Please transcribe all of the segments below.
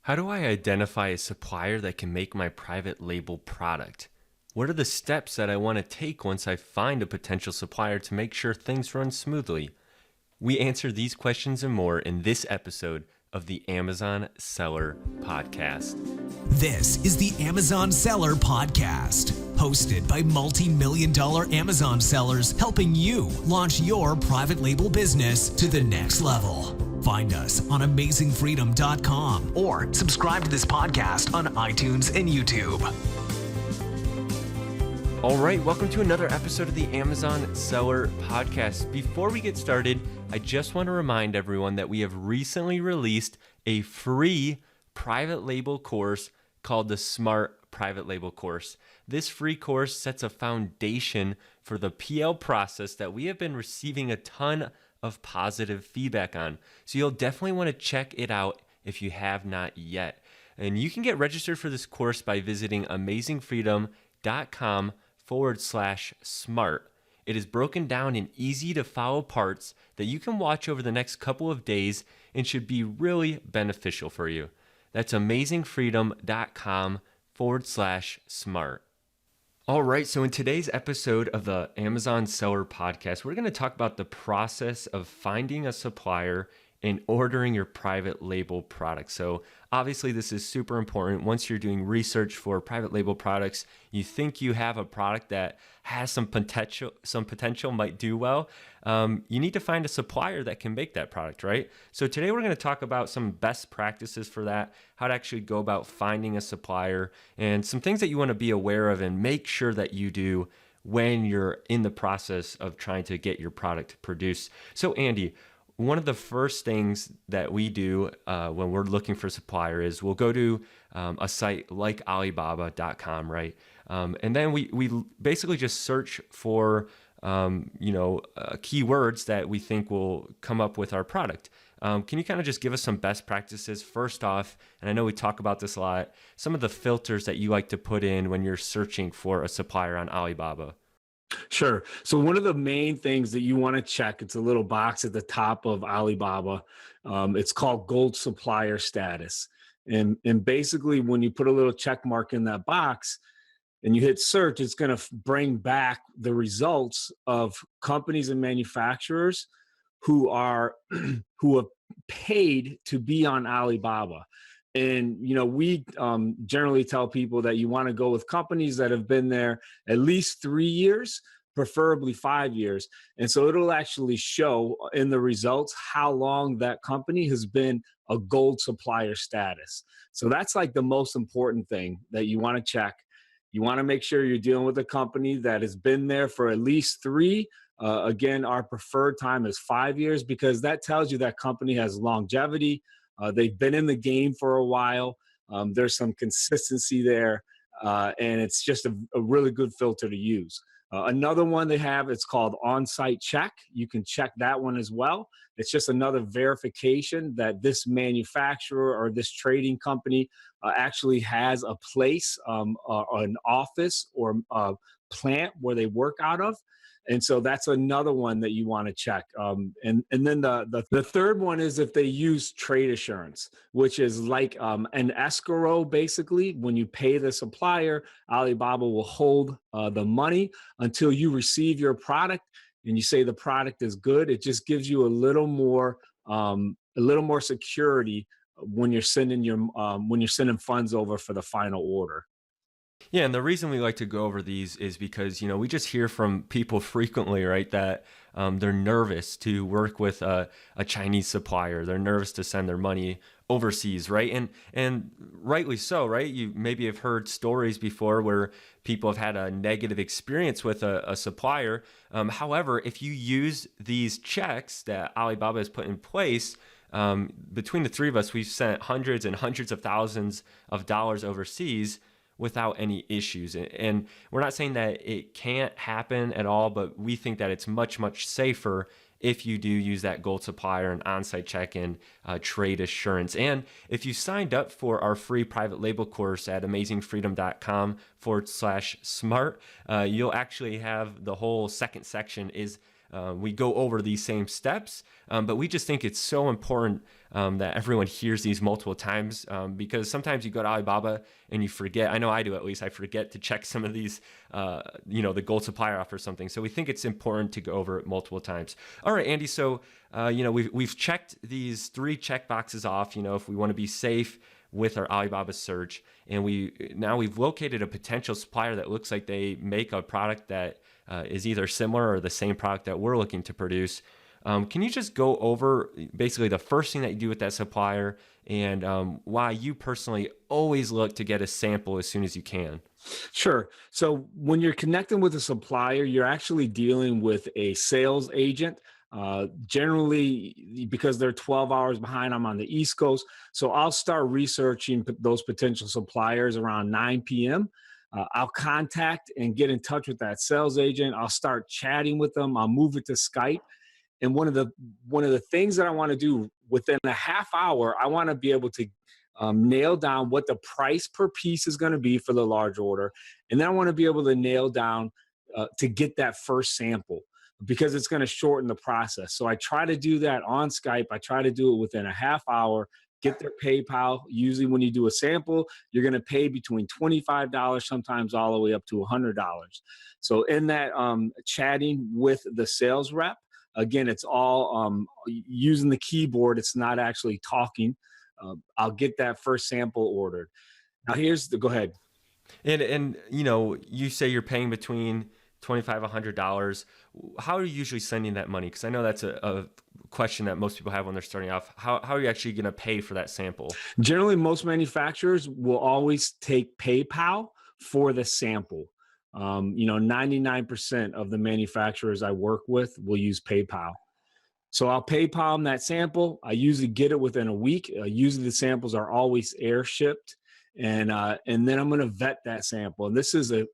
How do I identify a supplier that can make my private label product? What are the steps that I want to take once I find a potential supplier to make sure things run smoothly? We answer these questions and more in this episode of the Amazon Seller Podcast. This is the Amazon Seller Podcast, hosted by multi-million-dollar Amazon sellers helping you launch your private label business to the next level. Find us on amazingfreedom.com or subscribe to this podcast on iTunes and YouTube. All right, welcome to another episode of the Amazon Seller Podcast. Before we get started, I just want to remind everyone that we have recently released a free private label course called the Smart Private Label Course. This free course sets a foundation for the PL process that we have been receiving a ton of positive feedback on. So you'll definitely want to check it out if you have not yet. And you can get registered for this course by visiting amazingfreedom.com/smart. It is broken down in easy to follow parts that you can watch over the next couple of days and should be really beneficial for you. That's amazingfreedom.com/smart. All right, so in today's episode of the Amazon Seller Podcast, we're going to talk about the process of finding a supplier and ordering your private label product. So obviously this is super important. Once you're doing research for private label products, you think you have a product that has some potential, might do well. You need to find a supplier that can make that product, right? So today we're going to talk about some best practices for that, how to actually go about finding a supplier, and some things that you want to be aware of and make sure that you do when you're in the process of trying to get your product produced. So Andy, one of the first things that we do when we're looking for a supplier is we'll go to a site like Alibaba.com, right? And then we basically just search for keywords that we think will come up with our product. Can you kind of just give us some best practices first off? And I know we talk about this a lot, some of the filters that you like to put in when you're searching for a supplier on Alibaba. Sure. So one of the main things that you want to check, it's a little box at the top of Alibaba. It's called Gold Supplier Status. And basically when you put a little check mark in that box and you hit search, it's going to bring back the results of companies and manufacturers who have paid to be on Alibaba. And, we generally tell people that you want to go with companies that have been there at least 3 years, preferably 5 years. And so it'll actually show in the results how long that company has been a gold supplier status. So that's like the most important thing that you want to check. You want to make sure you're dealing with a company that has been there for at least 3. Again, our preferred time is 5 years because that tells you that company has longevity. They've been in the game for a while. There's some consistency there, and it's just a really good filter to use. Another one they have, it's called On-Site Check. You can check that one as well. It's just another verification that this manufacturer or this trading company actually has a place, an office or a plant where they work out of. And so that's another one that you want to check. And then the third one is if they use trade assurance, which is like an escrow, basically. When you pay the supplier, Alibaba will hold the money until you receive your product and you say the product is good. It just gives you a little more security when you're sending funds over for the final order. Yeah, and the reason we like to go over these is because, we just hear from people frequently, right, that they're nervous to work with a Chinese supplier. They're nervous to send their money overseas, right? And rightly so, right? You maybe have heard stories before where people have had a negative experience with a supplier. However, if you use these checks that Alibaba has put in place, between the three of us, we've sent hundreds and hundreds of thousands of dollars overseas without any issues. And we're not saying that it can't happen at all, but we think that it's much, much safer if you do use that gold supplier and on-site check and trade assurance. And if you signed up for our free private label course at amazingfreedom.com/smart, you'll actually have the whole second section is we go over these same steps, but we just think it's so important that everyone hears these multiple times, because sometimes you go to Alibaba and you forget. I know I do, at least. I forget to check some of these, the gold supplier offer something. So we think it's important to go over it multiple times. All right, Andy. So we've checked these 3 check boxes off. If we want to be safe with our Alibaba search, and we've located a potential supplier that looks like they make a product that is either similar or the same product that we're looking to produce. Can you just go over basically the first thing that you do with that supplier, and why you personally always look to get a sample as soon as you can? Sure. So when you're connecting with a supplier, you're actually dealing with a sales agent. Generally, because they're 12 hours behind, I'm on the East Coast. So I'll start researching those potential suppliers around 9 p.m. I'll contact and get in touch with that sales agent. I'll start chatting with them. I'll move it to Skype. And one of the things that I want to do within a half hour, I want to be able to nail down what the price per piece is going to be for the large order, and then I want to be able to nail down to get that first sample, because it's going to shorten the process. So I try to do that on Skype. I try to do it within a half hour. Get their PayPal. Usually, when you do a sample, you're going to pay between $25, sometimes all the way up to $100. So in that chatting with the sales rep, again, it's all using the keyboard. It's not actually talking. I'll get that first sample ordered. Now go ahead. And you say you're paying between $25 and $100. How are you usually sending that money? Because I know that's a question that most people have when they're starting off. How are you actually going to pay for that sample? Generally, most manufacturers will always take PayPal for the sample. 99% of the manufacturers I work with will use PayPal. So I'll PayPal them that sample. I usually get it within a week. Usually the samples are always air shipped. And then I'm going to vet that sample. And this is a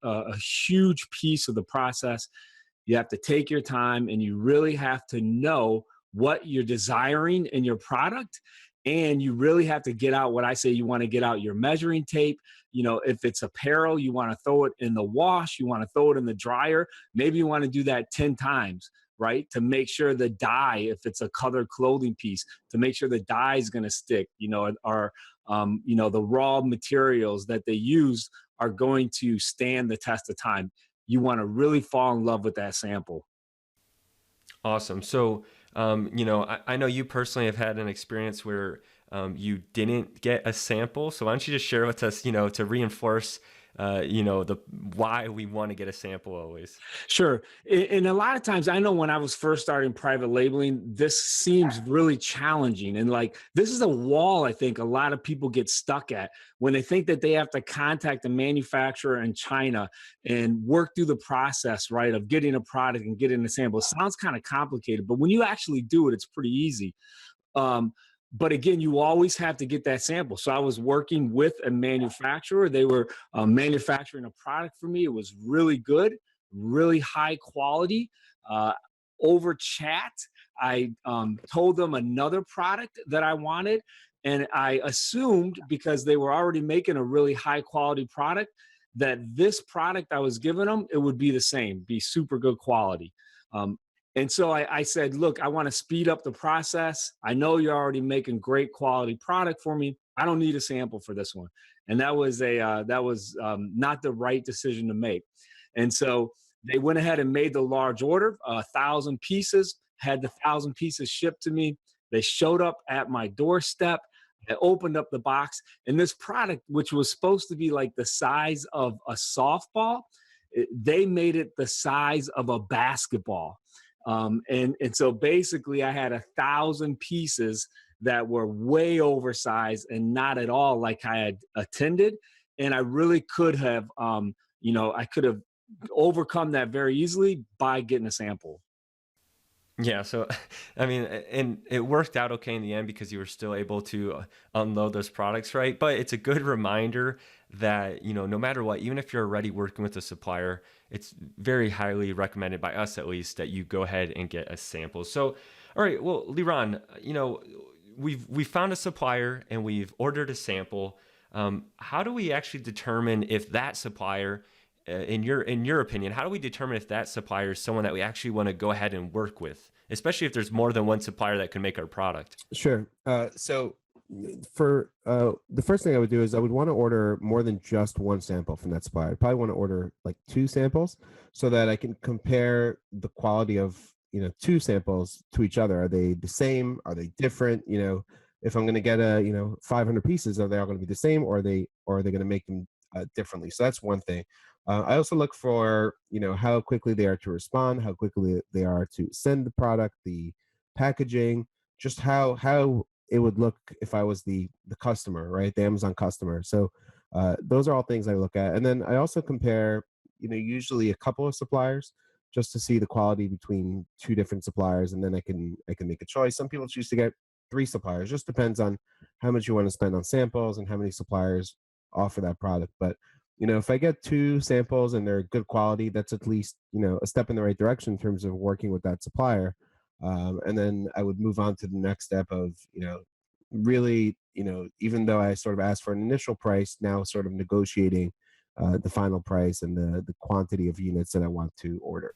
huge piece of the process. You have to take your time, and you really have to know what you're desiring in your product. And you really have to get out what I say. You want to get out your measuring tape. If it's apparel, you want to throw it in the wash. You want to throw it in the dryer. Maybe you want to do that 10 times, right? To make sure the dye, if it's a colored clothing piece, to make sure the dye is going to stick, or the raw materials that they use are going to stand the test of time. You want to really fall in love with that sample. Awesome. So, I know you personally have had an experience where you didn't get a sample. So why don't you just share with us, to reinforce, the why we want to get a sample always. Sure. And a lot of times, I know when I was first starting private labeling, this seems really challenging. And this is a wall I think a lot of people get stuck at when they think that they have to contact a manufacturer in China and work through the process, right, of getting a product and getting a sample. It sounds kind of complicated, but when you actually do it, it's pretty easy. But again, you always have to get that sample. So I was working with a manufacturer. They were manufacturing a product for me. It was really good, really high quality. Over chat, I told them another product that I wanted. And I assumed, because they were already making a really high quality product, that this product I was giving them, it would be the same, be super good quality. And so I said, look, I want to speed up the process. I know you're already making great quality product for me. I don't need a sample for this one. And that was not the right decision to make. And so they went ahead and made the large order, 1,000 pieces, had the 1,000 pieces shipped to me. They showed up at my doorstep. I opened up the box, and this product, which was supposed to be like the size of a softball, they made it the size of a basketball. And so basically I had 1,000 pieces that were way oversized and not at all like I had intended. And I really could have, I could have overcome that very easily by getting a sample. Yeah. So, I mean, and it worked out okay in the end because you were still able to unload those products, right? But it's a good reminder that, no matter what, even if you're already working with a supplier, it's very highly recommended by us, at least, that you go ahead and get a sample. So, all right, well, Liran, we've found a supplier and we've ordered a sample. How do we actually determine if that supplier, in your opinion, how do we determine if that supplier is someone that we actually want to go ahead and work with especially if there's more than one supplier that can make our product? Sure. So for the first thing I would do is I would want to order more than just one sample from that supplier. I'd probably want to order like two samples so that I can compare the quality of, two samples to each other. Are they the same? Are they different? If I'm going to get 500 pieces, are they all going to be the same, or are they going to make them differently? So that's one thing. I also look for, how quickly they are to respond, how quickly they are to send the product, the packaging, just how it would look if I was the customer, right? The Amazon customer. So those are all things I look at. And then I also compare, usually a couple of suppliers just to see the quality between two different suppliers, and then I can make a choice. Some people choose to get three suppliers. Just depends on how much you want to spend on samples and how many suppliers offer that product. But if I get two samples and they're good quality, that's at least a step in the right direction in terms of working with that supplier. And then I would move on to the next step of really even though I sort of asked for an initial price, now sort of negotiating the final price and the quantity of units that I want to order.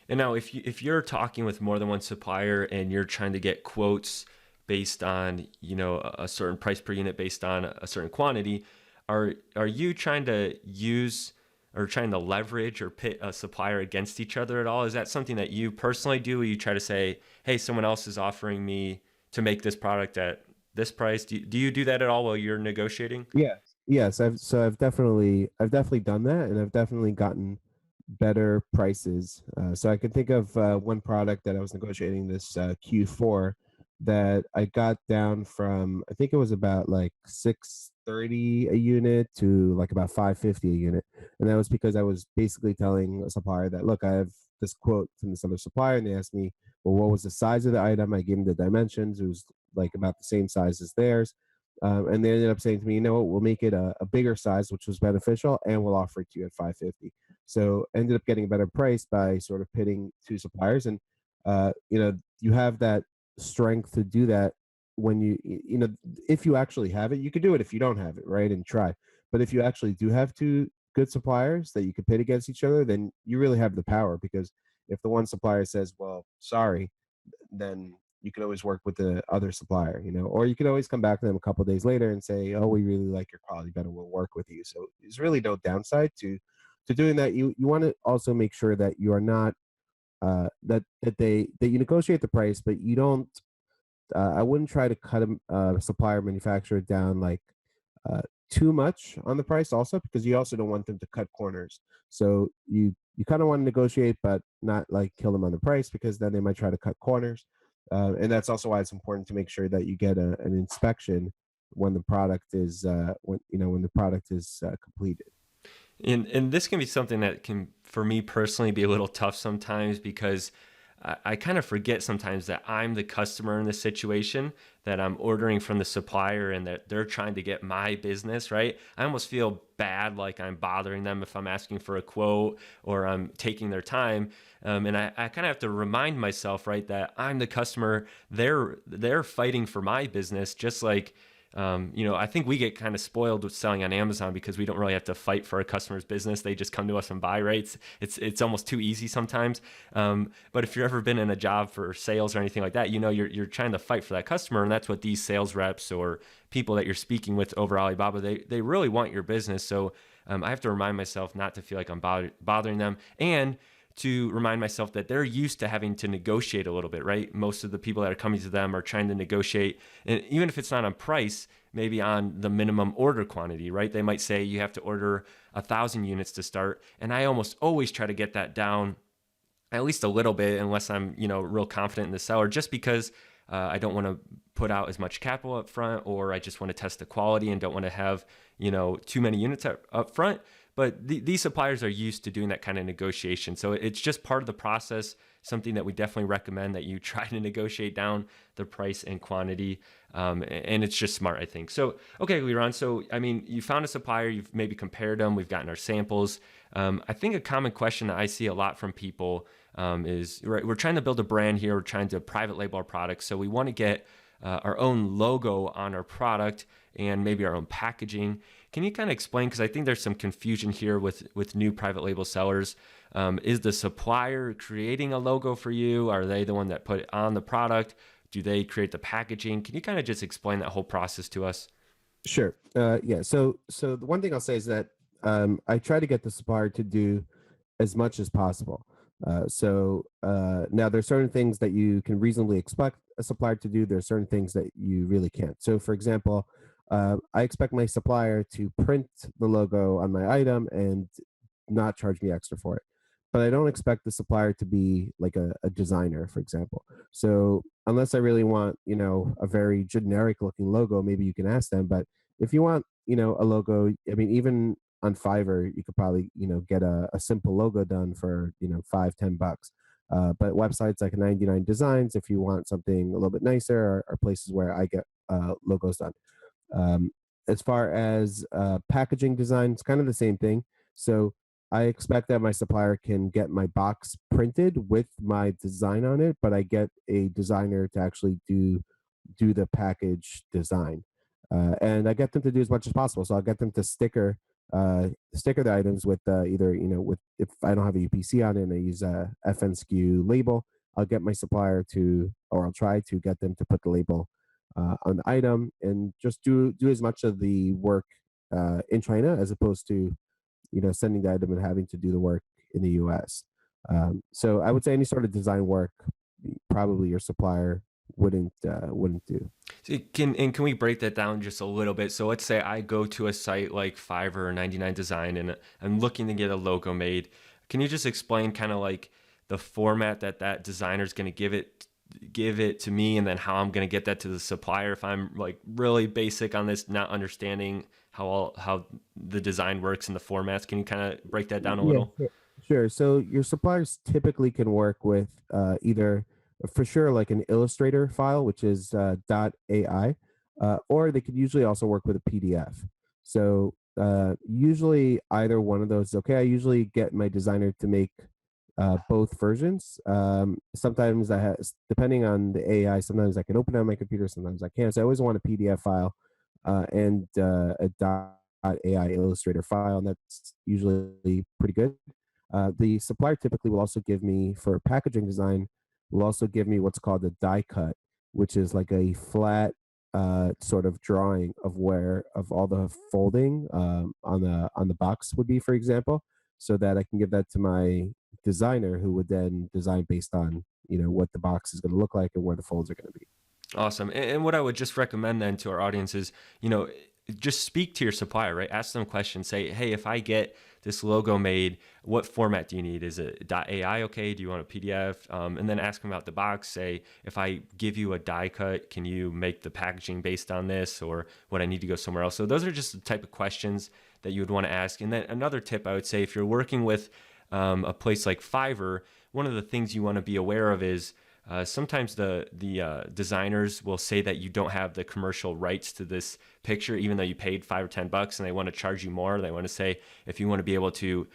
And now, if you're talking with more than one supplier and you're trying to get quotes based on a certain price per unit based on a certain quantity, are you trying to use or trying to leverage or pit a supplier against each other at all? Is that something that you personally do? Or you try to say, hey, someone else is offering me to make this product at this price? Do you do that at all while you're negotiating? Yes. I've definitely done that, and I've definitely gotten better prices. So I can think of one product that I was negotiating this Q4 that I got down from, I think it was about like 630 a unit to like about 550 a unit. And that was because I was basically telling a supplier that, look, I have this quote from this other supplier, and they asked me, well, what was the size of the item? I gave them the dimensions. It was like about the same size as theirs. And they ended up saying to me, what, we'll make it a bigger size, which was beneficial, and we'll offer it to you at 550. So ended up getting a better price by sort of pitting two suppliers. And you have that strength to do that when if you actually have it. You could do it if you don't have it, right, and try. But if you actually do have two good suppliers that you could pit against each other, then you really have the power, because if the one supplier says, well, sorry, then you can always work with the other supplier, or you can always come back to them a couple of days later and say, oh, we really like your quality better, we'll work with you. So there's really no downside to doing that. You want to also make sure that you are not that you negotiate the price, but you don't I wouldn't try to cut a supplier manufacturer down like too much on the price also, because you also don't want them to cut corners. So you kind of want to negotiate, but not like kill them on the price, because then they might try to cut corners. And that's also why it's important to make sure that you get an inspection when the product is when the product is completed. And this can be something that can, for me personally, be a little tough sometimes, because I kind of forget sometimes that I'm the customer in this situation, that I'm ordering from the supplier and that they're trying to get my business, right? I almost feel bad, like I'm bothering them if I'm asking for a quote or I'm taking their time. And I kind of have to remind myself, right, that I'm the customer. They're fighting for my business, just like I think we get kind of spoiled with selling on Amazon because we don't really have to fight for a customer's business. They just come to us and buy, right? It's almost too easy sometimes. But if you've ever been in a job for sales or anything like that, you're trying to fight for that customer. And that's what these sales reps or people that you're speaking with over Alibaba, they really want your business. So I have to remind myself not to feel like I'm bothering them, and to remind myself that they're used to having to negotiate a little bit, right? Most of the people that are coming to them are trying to negotiate, and even if it's not on price, maybe on the minimum order quantity, right? They might say you have to order 1,000 units to start, and I almost always try to get that down at least a little bit, unless I'm real confident in the seller, just because I don't want to put out as much capital up front, or I just want to test the quality and don't want to have too many units up front. But these suppliers are used to doing that kind of negotiation. So it's just part of the process, something that we definitely recommend, that you try to negotiate down the price and quantity. And it's just smart, I think. So, okay, Liran, so, you found a supplier, you've maybe compared them, we've gotten our samples. I think a common question that I see a lot from people is, right, we're trying to build a brand here, we're trying to private label our products. So we want to get our own logo on our product. and maybe our own packaging. Can you kind of explain, because I think there's some confusion here with new private label sellers. Is the supplier creating a logo for you? Are they the one that put it on the product? Do they create the packaging? Can you kind of just explain that whole process to us? Sure. Yeah. So the one thing I'll say is that I try to get the supplier to do as much as possible. Now there's certain things that you can reasonably expect a supplier to do. There's certain things that you really can't. So, for example, I expect my supplier to print the logo on my item and not charge me extra for it. But I don't expect the supplier to be like a designer, for example. So unless I really want, a very generic looking logo, maybe you can ask them. But if you want, a logo, I mean, even on Fiverr, you could probably, get a simple logo done for, $5-10. But websites like 99 Designs, if you want something a little bit nicer, are places where I get logos done. Um, as far as packaging design, it's kind of the same thing. So I expect that my supplier can get my box printed with my design on it, but I get a designer to actually do the package design, and I get them to do as much as possible. So I'll get them to sticker the items with either with if I don't have a UPC on it and I use a FNSKU label, I'll get my supplier to, or I'll try to get them to put the label on the item and just do as much of the work in China as opposed to sending the item and having to do the work in the US. So I would say any sort of design work, probably your supplier wouldn't do. So can we break that down just a little bit? So let's say I go to a site like Fiverr or 99 Design and I'm looking to get a logo made. Can you just explain kind of like the format that designer is going to give it to me, and then how I'm going to get that to the supplier if I'm like really basic on this, not understanding how the design works and the formats? Can you kind of break that down a little? Sure. So your suppliers typically can work with either, for sure, like an Illustrator file, which is .ai, or they could usually also work with a PDF. So usually either one of those is okay. I usually get my designer to make both versions. Sometimes depending on the AI, sometimes I can open it on my computer, sometimes I can't. So I always want a PDF file and a .ai Illustrator file, and that's usually pretty good. The supplier typically will also give me, for packaging design, will also give me what's called a die cut, which is like a flat sort of drawing of all the folding on the box would be, for example, so that I can give that to my designer, who would then design based on what the box is going to look like and where the folds are going to be. Awesome. And what I would just recommend then to our audience is, just speak to your supplier, right? Ask them questions. Say, hey, if I get this logo made, what format do you need? Is it .ai okay? Do you want a PDF? And then ask them about the box. Say, if I give you a die cut, can you make the packaging based on this, or would I need to go somewhere else? So those are just the type of questions that you would want to ask. And then another tip I would say, if you're working with a place like Fiverr, one of the things you want to be aware of is sometimes the designers will say that you don't have the commercial rights to this picture, even though you paid $5 or $10, and they want to charge you more. They want to say, if you want to be able to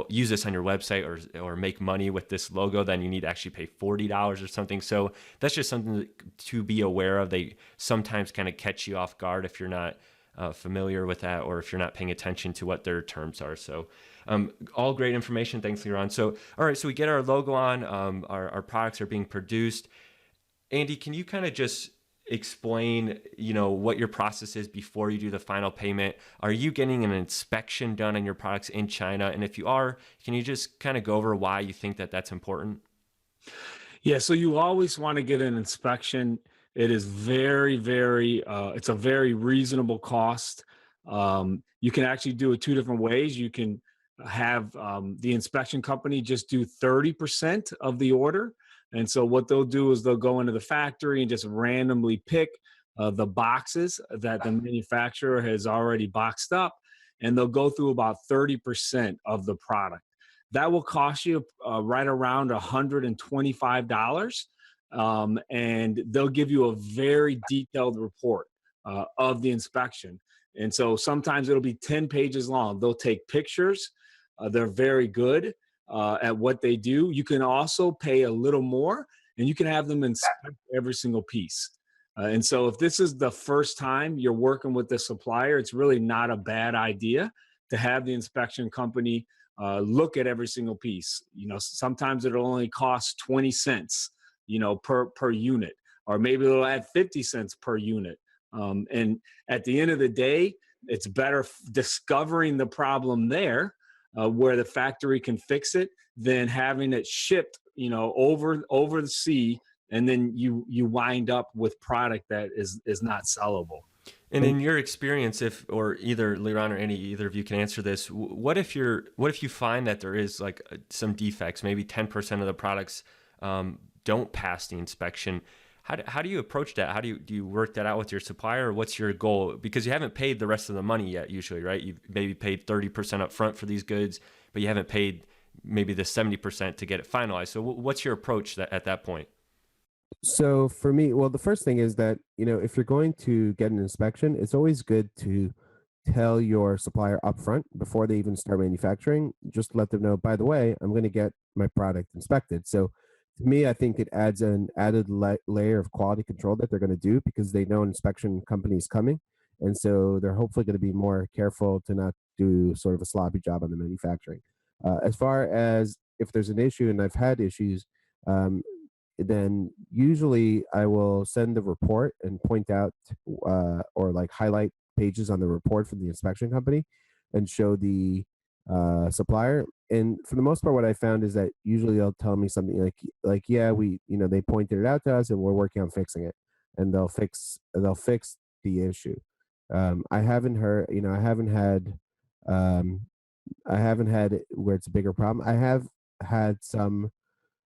use this on your website or make money with this logo, then you need to actually pay $40 or something. So that's just something to be aware of. They sometimes kind of catch you off guard if you're not familiar with that, or if you're not paying attention to what their terms are. So all great information. Thanks, Liron. So, all right, so we get our logo on, our products are being produced. Andy, can you kind of just explain, what your process is before you do the final payment? Are you getting an inspection done on your products in China? And if you are, can you just kind of go over why you think that that's important? Yeah, so you always want to get an inspection. It is it's a very reasonable cost. You can actually do it two different ways. You can have the inspection company just do 30% of the order. And so what they'll do is they'll go into the factory and just randomly pick the boxes that the manufacturer has already boxed up, and they'll go through about 30% of the product. That will cost you right around $125. And they'll give you a very detailed report of the inspection. And so sometimes it'll be 10 pages long. They'll take pictures. They're very good at what they do. You can also pay a little more, and you can have them inspect every single piece. And so if this is the first time you're working with the supplier, it's really not a bad idea to have the inspection company look at every single piece. Sometimes it'll only cost 20 cents, per unit, or maybe it'll add 50 cents per unit. And at the end of the day, it's better discovering the problem there, where the factory can fix it, than having it shipped, over the sea, and then you wind up with product that is not sellable. And in your experience, if or either Liran or either of you can answer this, what if you find that there is like some defects, maybe 10% of the products don't pass the inspection? How do you approach that? How do you work that out with your supplier? Or what's your goal? Because you haven't paid the rest of the money yet, usually, right? You've maybe paid 30% up front for these goods, but you haven't paid maybe the 70% to get it finalized. So what's your approach at that point? So for me, well, the first thing is that, if you're going to get an inspection, it's always good to tell your supplier upfront before they even start manufacturing. Just let them know, by the way, I'm going to get my product inspected. So to me, I think it adds an added layer of quality control that they're going to do, because they know an inspection company is coming. And so they're hopefully going to be more careful to not do sort of a sloppy job on the manufacturing. As far as if there's an issue, and I've had issues, um, then usually I will send the report and point out or like highlight pages on the report from the inspection company and show the supplier. And for the most part, what I found is that usually they'll tell me something like yeah, we, they pointed it out to us and we're working on fixing it, and they'll fix the issue. I haven't heard, um, I haven't had where it's a bigger problem. I have had some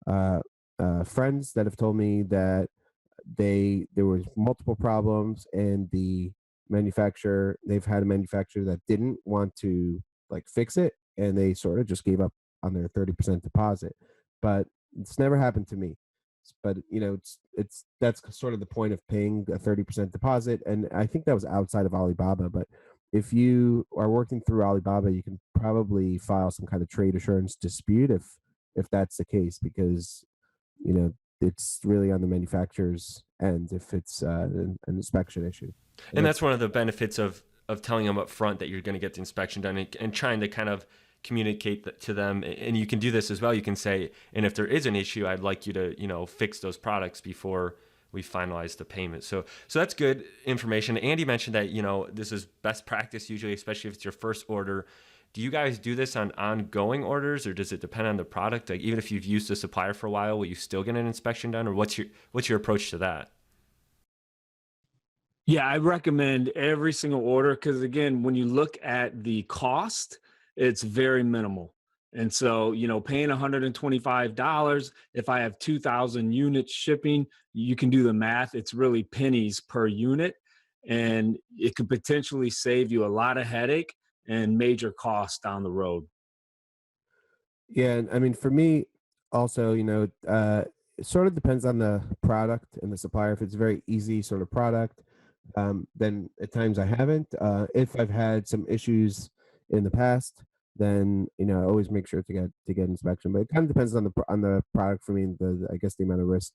uh, friends that have told me that there was multiple problems, and they've had a manufacturer that didn't want to like fix it, and they sort of just gave up on their 30% deposit. But it's never happened to me. But it's that's sort of the point of paying a 30% deposit, and I think that was outside of Alibaba. But if you are working through Alibaba, you can probably file some kind of trade assurance dispute if that's the case, because you know it's really on the manufacturer's end if it's an inspection issue. And And that's one of the benefits of telling them up front that you're going to get the inspection done, and trying to kind of communicate to them. And you can do this as well. You can say, and if there is an issue, I'd like you to, fix those products before we finalize the payment. So that's good information. Andy mentioned that, this is best practice usually, especially if it's your first order. Do you guys do this on ongoing orders, or does it depend on the product? Like, even if you've used the supplier for a while, will you still get an inspection done, or what's your approach to that? Yeah, I recommend every single order, because again, when you look at the cost, it's very minimal. And so, paying $125, if I have 2,000 units shipping, you can do the math. It's really pennies per unit, and it could potentially save you a lot of headache and major costs down the road. Yeah, and I mean, for me, also, it sort of depends on the product and the supplier. If it's a very easy sort of product, then at times I haven't. If I've had some issues in the past, then I always make sure to get inspection. But it kind of depends on the product for me. I guess the amount of risk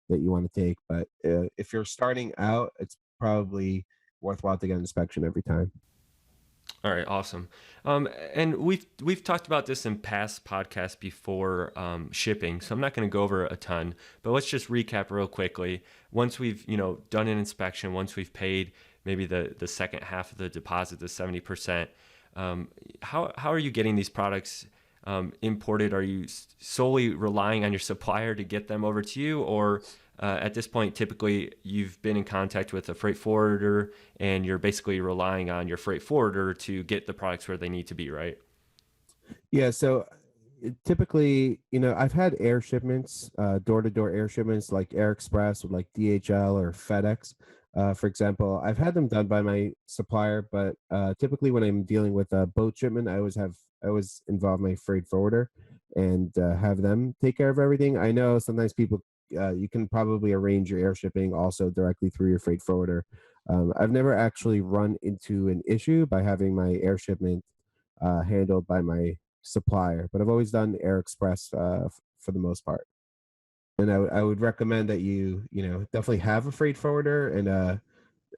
that you want to take. But if you're starting out, it's probably worthwhile to get inspection every time. All right, awesome. And we've talked about this in past podcasts before, shipping, so I'm not going to go over a ton, but let's just recap real quickly. Once we've done an inspection, once we've paid maybe the second half of the deposit, the 70%, how are you getting these products imported? Are you solely relying on your supplier to get them over to you, or at this point, typically you've been in contact with a freight forwarder and you're basically relying on your freight forwarder to get the products where they need to be, right? Yeah, so typically, I've had air shipments, door-to-door air shipments like Air Express or like DHL or FedEx. For example, I've had them done by my supplier, but typically when I'm dealing with a boat shipment, I always involve my freight forwarder and have them take care of everything. I know sometimes people, you can probably arrange your air shipping also directly through your freight forwarder. I've never actually run into an issue by having my air shipment handled by my supplier, but I've always done Air Express for the most part. And I would recommend that you definitely have a freight forwarder and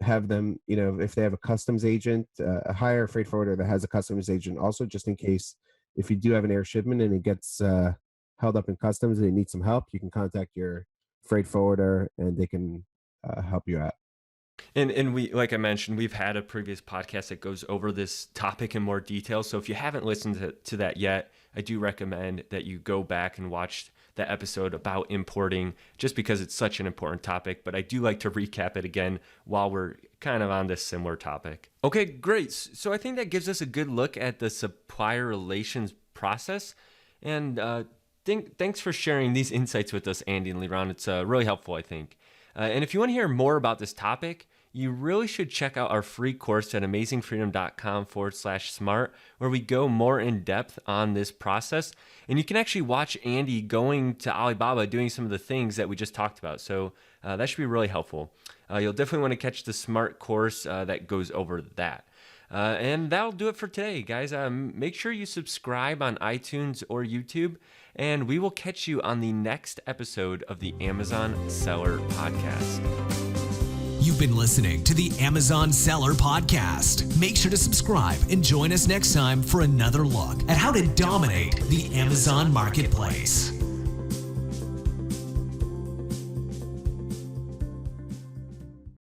have them, if they have a customs agent, hire a freight forwarder that has a customs agent also, just in case if you do have an air shipment and it gets held up in customs and you need some help, you can contact your freight forwarder and they can help you out. And we, like I mentioned, we've had a previous podcast that goes over this topic in more detail. So if you haven't listened to that yet, I do recommend that you go back and watch that episode about importing, just because it's such an important topic. But I do like to recap it again while we're kind of on this similar topic. Okay, great. So I think that gives us a good look at the supplier relations process. And thanks for sharing these insights with us, Andy and Liron. It's really helpful, I think. And if you want to hear more about this topic, you really should check out our free course at amazingfreedom.com/smart, where we go more in depth on this process. And you can actually watch Andy going to Alibaba doing some of the things that we just talked about. So that should be really helpful. You'll definitely want to catch the Smart course that goes over that. And that'll do it for today, guys. Make sure you subscribe on iTunes or YouTube, and we will catch you on the next episode of the Amazon Seller Podcast. You've been listening to the Amazon Seller Podcast. Make sure to subscribe and join us next time for another look at how to dominate the Amazon marketplace.